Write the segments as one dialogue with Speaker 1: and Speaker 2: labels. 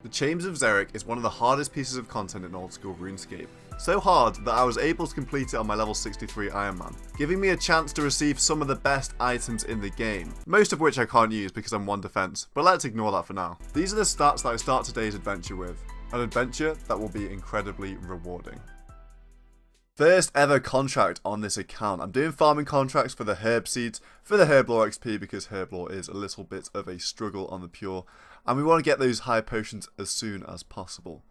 Speaker 1: The Chambers of Xeric is one of the hardest pieces of content in old school RuneScape. So hard that I was able to complete it on my level 63 Ironman, giving me a chance to receive some of the best items in the game, most of which I can't use because I'm 1 defense, but let's ignore that for now. These are the stats that I start today's adventure with, an adventure that will be incredibly rewarding. First ever contract on this account. I'm doing farming contracts for the herb seeds, for the herb lore XP because herb lore is a little bit of a struggle on the pure, and we want to get those high potions as soon as possible.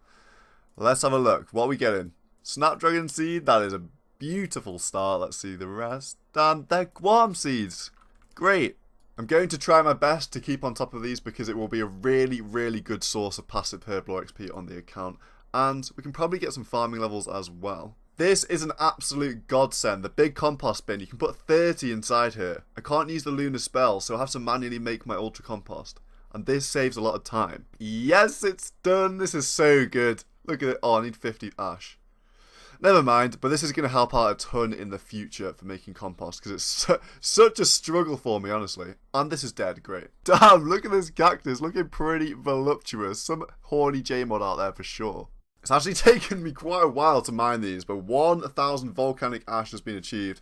Speaker 1: Let's have a look. What are we getting? Snapdragon seed, that is a beautiful start. Let's see the rest. And they're Guam seeds. Great. I'm going to try my best to keep on top of these because it will be a really good source of passive herb lore XP on the account, and we can probably get some farming levels as well. This is an absolute godsend. The big compost bin, you can put 30 inside here. I can't use the lunar spell, so I have to manually make my ultra compost. And this saves a lot of time. Yes, it's done. This is so good. Look at it. Oh, I need 50 ash. Never mind, but this is going to help out a ton in the future for making compost, because it's such a struggle for me, honestly. And this is dead. Great. Damn, look at this cactus. Looking pretty voluptuous. Some horny J-mod out there for sure. It's actually taken me quite a while to mine these, but 1,000 volcanic ash has been achieved.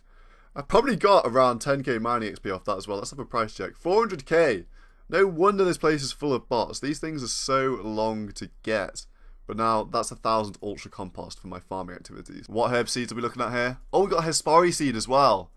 Speaker 1: I've probably got around 10k mining XP off that as well. Let's have a price check. 400k! No wonder this place is full of bots. These things are so long to get. But now, that's 1,000 ultra compost for my farming activities. What herb seeds are we looking at here? Oh, we got Hespari seed as well.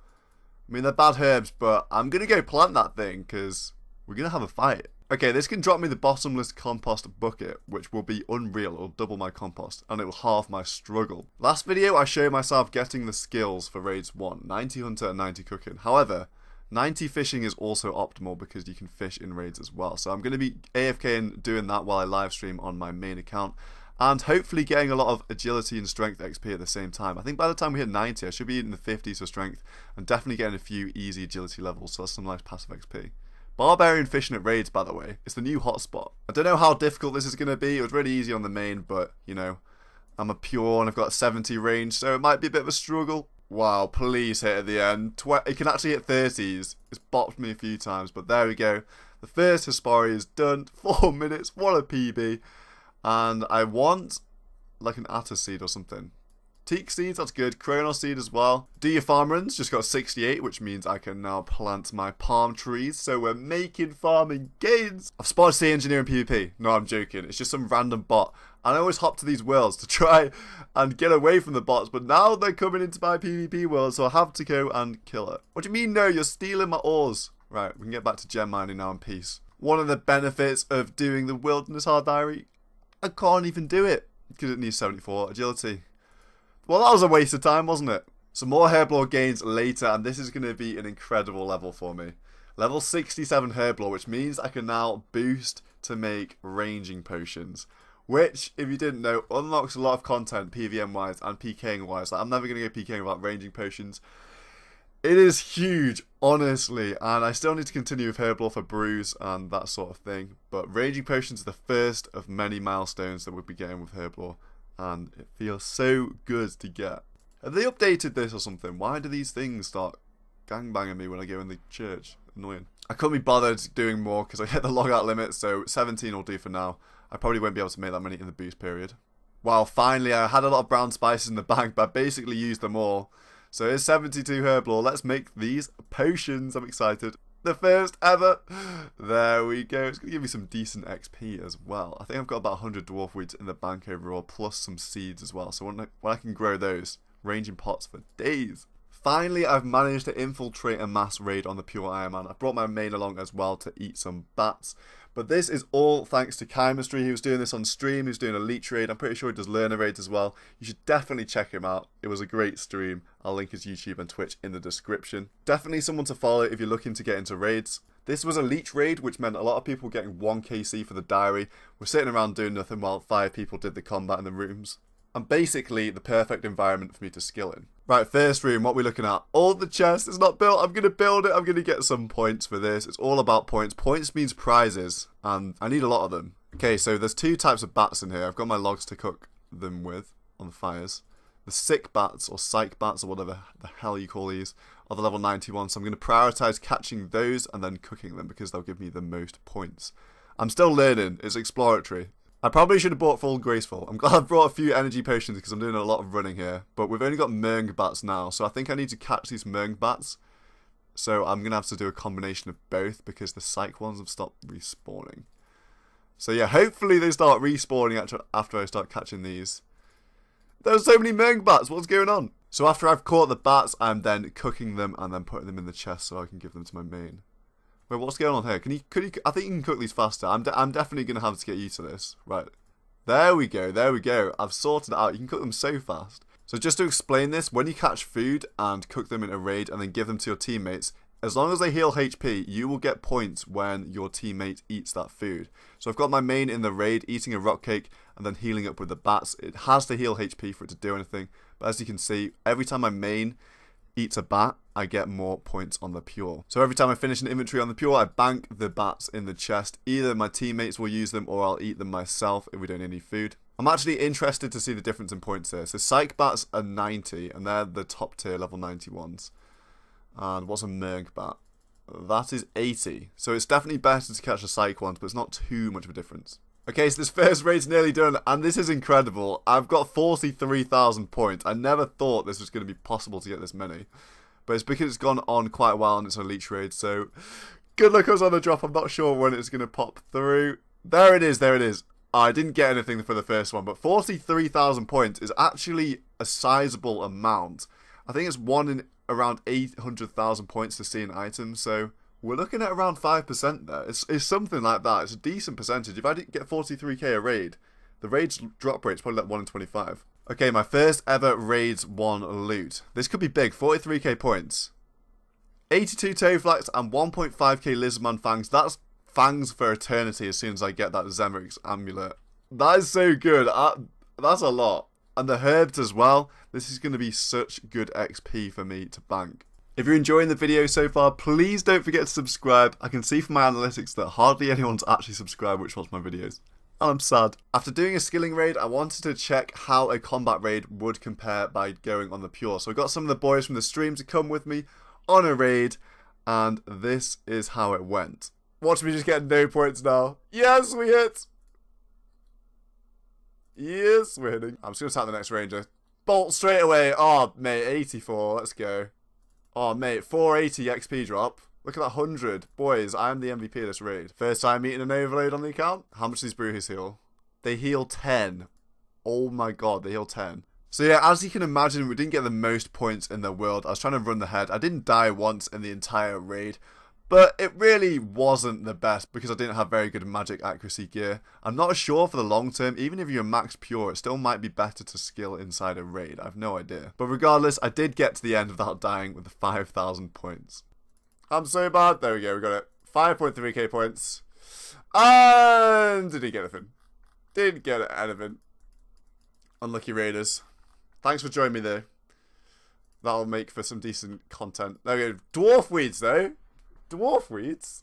Speaker 1: I mean, they're bad herbs, but I'm going to go plant that thing, because we're going to have a fight. Okay, this can drop me the bottomless compost bucket, which will be unreal. It'll double my compost, and it will halve my struggle. Last video, I showed myself getting the skills for raids 1, 90 hunter and 90 cooking. However, 90 fishing is also optimal because you can fish in raids as well. So I'm going to be AFKing doing that while I live stream on my main account, and hopefully getting a lot of agility and strength XP at the same time. I think by the time we hit 90, I should be in the 50s for strength, and definitely getting a few easy agility levels, so that's some nice passive XP. Barbarian fishing at raids, by the way. It's the new hotspot. I don't know how difficult this is going to be. It was really easy on the main, but, you know, I'm a pure and I've got 70 range, so it might be a bit of a struggle. Wow, please hit at the end. It can actually hit 30s. It's bopped me a few times, but there we go. The first Hespari is done. 4 minutes. What a PB. And I want, like, an Atta seed or something. Teak seeds, that's good. Chronos seed as well. Do your farm runs, just got 68, which means I can now plant my palm trees. So we're making farming gains. I've spotted sea engineer in PvP. No, I'm joking. It's just some random bot. And I always hop to these worlds to try and get away from the bots. But now they're coming into my PvP world, so I have to go and kill it. What do you mean, no? You're stealing my ores. Right, we can get back to gem mining now in peace. One of the benefits of doing the Wilderness Hard Diary, I can't even do it because it needs 74 agility. Well, that was a waste of time, wasn't it? Some more herb lore gains later, and this is going to be an incredible level for me. Level 67 herb lore, which means I can now boost to make ranging potions. Which, if you didn't know, unlocks a lot of content PVM-wise and PKing-wise. Like, I'm never going to go PKing without ranging potions. It is huge, honestly, and I still need to continue with herb lore for brews and that sort of thing. But ranging potions are the first of many milestones that we'll be getting with herb lore. And it feels so good to get. Have they updated this or something? Why do these things start gangbanging me when I go in the church? Annoying. I couldn't be bothered doing more because I hit the logout limit, so 17 will do for now. I probably won't be able to make that many in the boost period. Wow, finally, I had a lot of brown spices in the bank, but I basically used them all. So here's 72 herb lore. Let's make these potions. I'm excited. The first ever. There we go. It's going to give me some decent XP as well. I think I've got about 100 dwarf weeds in the bank overall, plus some seeds as well. So when I can grow those, ranging pots for days. Finally, I've managed to infiltrate a mass raid on the pure Ironman. I brought my main along as well to eat some bats. But this is all thanks to Chmistry. He was doing this on stream. He was doing a leech raid. I'm pretty sure he does learner raids as well. You should definitely check him out. It was a great stream. I'll link his YouTube and Twitch in the description. Definitely someone to follow if you're looking to get into raids. This was a leech raid, which meant a lot of people getting 1 KC for the diary. We're sitting around doing nothing while 5 people did the combat in the rooms. And basically the perfect environment for me to skill in. Right, first room, what we're looking at. All the chests is not built. I'm going to build it. I'm going to get some points for this. It's all about points. Points means prizes, and I need a lot of them. Okay, so there's 2 types of bats in here. I've got my logs to cook them with on the fires. The sick bats, or psych bats, or whatever the hell you call these, are the level 91. So I'm going to prioritize catching those and then cooking them because they'll give me the most points. I'm still learning. It's exploratory. I probably should have bought full graceful. I'm glad I brought a few energy potions because I'm doing a lot of running here. But we've only got Merng bats now, so I think I need to catch these Merng bats. So I'm going to have to do a combination of both because the psych ones have stopped respawning. So yeah, hopefully they start respawning after I start catching these. There's so many Merng bats, what's going on? So after I've caught the bats, I'm then cooking them and then putting them in the chest so I can give them to my main. Wait, what's going on here? I think you can cook these faster. I'm definitely going to have to get used to this. Right. There we go, there we go. I've sorted it out. You can cook them so fast. So just to explain this, when you catch food and cook them in a raid and then give them to your teammates, as long as they heal HP, you will get points when your teammate eats that food. So I've got my main in the raid eating a rock cake and then healing up with the bats. It has to heal HP for it to do anything. But as you can see, every time my main eats a bat, I get more points on the pure. So every time I finish an inventory on the pure, I bank the bats in the chest. Either my teammates will use them or I'll eat them myself if we don't need any food. I'm actually interested to see the difference in points here. So psych bats are 90 and they're the top tier level 91s. And what's a Merg bat? That is 80. So it's definitely better to catch the psych ones, but it's not too much of a difference. Okay, so this first raid's nearly done, and this is incredible. I've got 43,000 points. I never thought this was going to be possible to get this many. But it's because it's gone on quite a while and it's a leech raid, so good luck us on the drop. I'm not sure when it's going to pop through. There it is, there it is. I didn't get anything for the first one, but 43,000 points is actually a sizable amount. I think it's one in around 800,000 points to see an item, so we're looking at around 5% there. It's something like that. It's a decent percentage. If I didn't get 43k a raid, the raid's drop rate's probably like 1 in 25. Okay, my first ever raids 1 loot. This could be big. 43k points. 82 Toeflax and 1.5k Lizardman fangs. That's fangs for eternity as soon as I get that Zemrix amulet. That is so good. That's a lot. And the herbs as well. This is going to be such good XP for me to bank. If you're enjoying the video so far, please don't forget to subscribe. I can see from my analytics that hardly anyone's actually subscribed which watch my videos. And I'm sad. After doing a skilling raid, I wanted to check how a combat raid would compare by going on the pure. So I got some of the boys from the stream to come with me on a raid. And this is how it went. Watch me just get no points now. Yes, we hit! Yes, we're hitting. I'm just going to attack the next ranger. Bolt straight away. Oh, mate, 84. Let's go. Oh, mate, 480 XP drop. Look at that 100. Boys, I am the MVP of this raid. First time eating an overload on the account. How much do these brewies heal? They heal 10. Oh my god, they heal 10. So yeah, as you can imagine, we didn't get the most points in the world. I was trying to run the head. I didn't die once in the entire raid. But it really wasn't the best because I didn't have very good magic accuracy gear. I'm not sure for the long term, even if you're max pure, it still might be better to skill inside a raid. I have no idea. But regardless, I did get to the end without dying with the 5,000 points. I'm so bad. There we go, we got it. 5.3k points. And didn't get anything. Didn't get anything. Unlucky raiders. Thanks for joining me though. That'll make for some decent content. There we go. Dwarf weeds though. Dwarf weeds?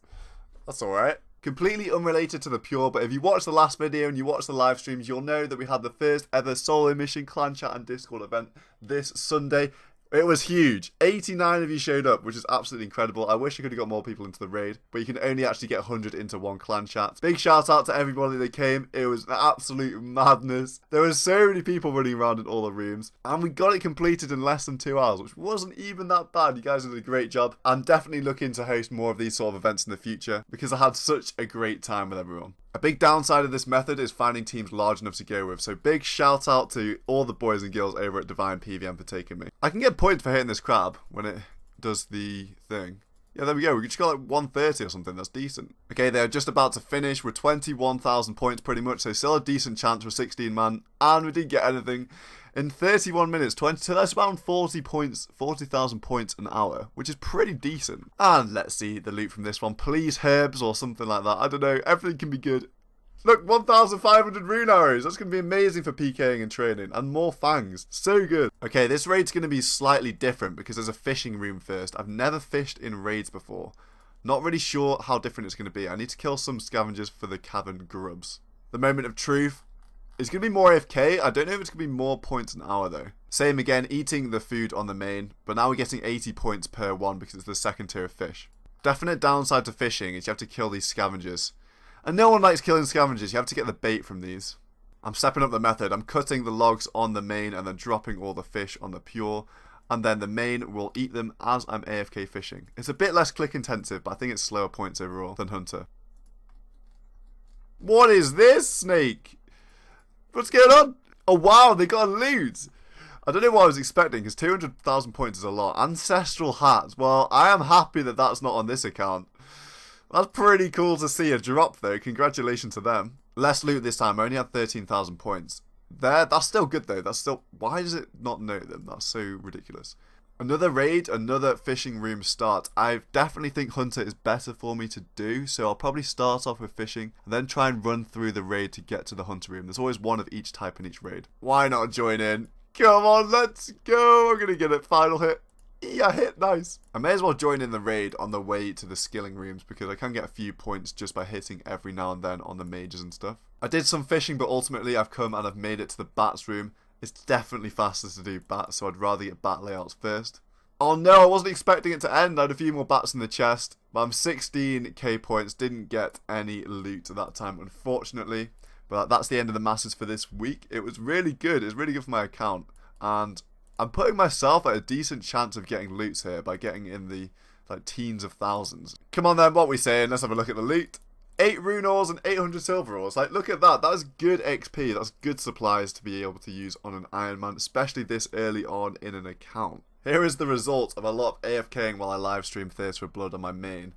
Speaker 1: That's alright. Completely unrelated to the pure, but if you watched the last video and you watched the live streams, you'll know that we had the first ever SoloMission clan chat and Discord event this Sunday. It was huge. 89 of you showed up, which is absolutely incredible. I wish I could have got more people into the raid, but you can only actually get 100 into one clan chat. Big shout out to everybody that came. It was an absolute madness. There were so many people running around in all the rooms, and we got it completed in less than 2 hours, which wasn't even that bad. You guys did a great job. I'm definitely looking to host more of these sort of events in the future because I had such a great time with everyone. A big downside of this method is finding teams large enough to go with, so big shout out to all the boys and girls over at Divine PVM for taking me. I can get points for hitting this crab when it does the thing. Yeah, there we go. We just got like 130 or something. That's decent. Okay, they're just about to finish. We're 21,000 points pretty much, so still a decent chance for 16 man. And we didn't get anything. In 31 minutes, so that's about 40,000 points an hour, which is pretty decent. And let's see the loot from this one. Please herbs or something like that. I don't know. Everything can be good. Look, 1,500 rune arrows. That's going to be amazing for PKing and training. And more fangs. So good. Okay, this raid's going to be slightly different because there's a fishing room first. I've never fished in raids before. Not really sure how different it's going to be. I need to kill some scavengers for the cavern grubs. The moment of truth. It's going to be more AFK. I don't know if it's going to be more points an hour though. Same again, eating the food on the main. But now we're getting 80 points per one because it's the second tier of fish. Definite downside to fishing is you have to kill these scavengers. And no one likes killing scavengers. You have to get the bait from these. I'm stepping up the method. I'm cutting the logs on the main and then dropping all the fish on the pure. And then the main will eat them as I'm AFK fishing. It's a bit less click intensive, but I think it's slower points overall than Hunter. What is this, Snake? What's going on? Oh wow, they got a loot. I don't know what I was expecting, because 200,000 points is a lot. Ancestral hats. Well, I am happy that that's not on this account. That's pretty cool to see a drop though. Congratulations to them. Less loot this time. I only had 13,000 points. That's still good though. That's still... Why does it not note them? That's so ridiculous. Another raid, another fishing room start. I definitely think Hunter is better for me to do, so I'll probably start off with fishing and then try and run through the raid to get to the Hunter room. There's always one of each type in each raid. Why not join in? Come on, let's go. I'm gonna get it. Final hit. Yeah, hit. Nice. I may as well join in the raid on the way to the skilling rooms because I can get a few points just by hitting every now and then on the mages and stuff. I did some fishing, but ultimately I've come and I've made it to the bats room. It's definitely faster to do bats, so I'd rather get bat layouts first. Oh no, I wasn't expecting it to end. I had a few more bats in the chest, but I'm 16k points. Didn't get any loot at that time, unfortunately. But that's the end of the masses for this week. It was really good. It was really good for my account, and I'm putting myself at a decent chance of getting loots here by getting in the teens of thousands. Come on then, what are we saying? Let's have a look at the loot. 8 rune ores and 800 silver ores. Look at that. That's good XP. That's good supplies to be able to use on an Iron Man, especially this early on in an account. Here is the result of a lot of AFKing while I live stream Thirst for Blood on my main.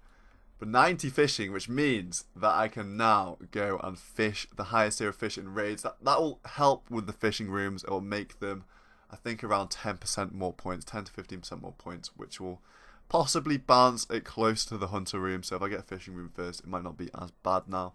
Speaker 1: But 90 fishing, which means that I can now go and fish the highest tier of fish in raids. That will help with the fishing rooms. It will make them, I think, around 10% more points, 10 to 15% more points, which will possibly balance it close to the Hunter room. So if I get a fishing room first, it might not be as bad now.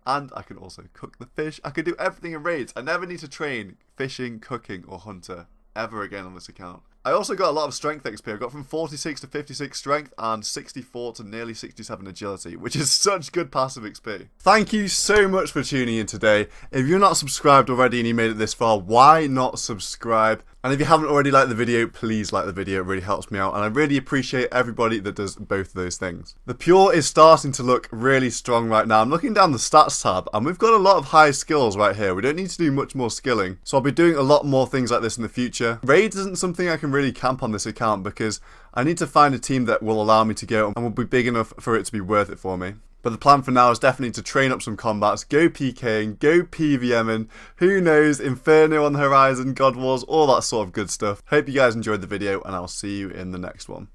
Speaker 1: And I can also cook the fish. I can do everything in raids. I never need to train fishing, cooking, or Hunter ever again on this account. I also got a lot of strength XP. I got from 46 to 56 strength and 64 to nearly 67 agility, which is such good passive XP. Thank you so much for tuning in today. If you're not subscribed already and you made it this far, why not subscribe? And if you haven't already liked the video, please like the video. It really helps me out, and I really appreciate everybody that does both of those things. The Pure is starting to look really strong right now. I'm looking down the stats tab, and we've got a lot of high skills right here. We don't need to do much more skilling, so I'll be doing a lot more things like this in the future. Raids isn't something I can really camp on this account because I need to find a team that will allow me to go and will be big enough for it to be worth it for me. But the plan for now is definitely to train up some combats, go PKing, go PVMing, who knows, Inferno on the horizon, God Wars, all that sort of good stuff. Hope you guys enjoyed the video, and I'll see you in the next one.